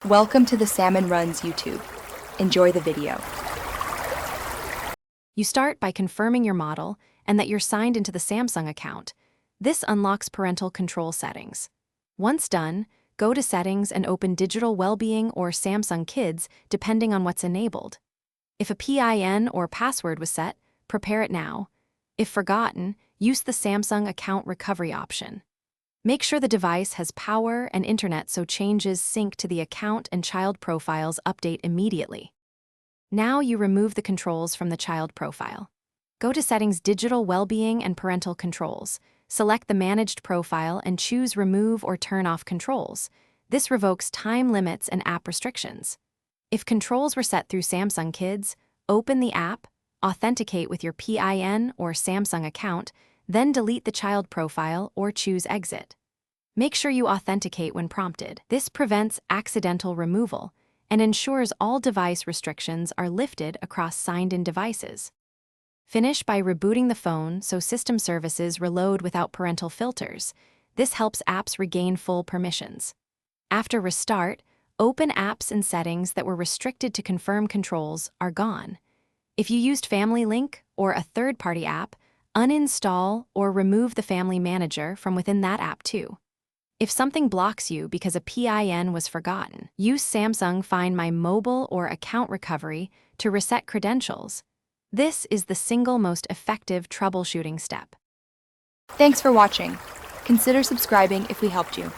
Welcome to the Salmon Runs YouTube. Enjoy the video. You start by confirming your model and that you're signed into the Samsung account. This unlocks parental control settings. Once done, go to Settings and open Digital Wellbeing or Samsung Kids, depending on what's enabled. If a PIN or password was set, prepare it now. If forgotten, use the Samsung Account Recovery option. Make sure the device has power and internet so changes sync to the account and child profiles update immediately. Now you remove the controls from the child profile. Go to Settings, Digital Wellbeing and Parental Controls. Select the Managed Profile and choose Remove or Turn Off Controls. This revokes time limits and app restrictions. If controls were set through Samsung Kids, open the app, authenticate with your PIN or Samsung account, then delete the child profile or choose Exit. Make sure you authenticate when prompted. This prevents accidental removal and ensures all device restrictions are lifted across signed-in devices. Finish by rebooting the phone so system services reload without parental filters. This helps apps regain full permissions. After restart, open apps and settings that were restricted to confirm controls are gone. If you used Family Link or a third-party app, uninstall or remove the Family Manager from within that app too. If something blocks you because a PIN was forgotten, use Samsung Find My Mobile or Account Recovery to reset credentials. This is the single most effective troubleshooting step. Thanks for watching. Consider subscribing if we helped you.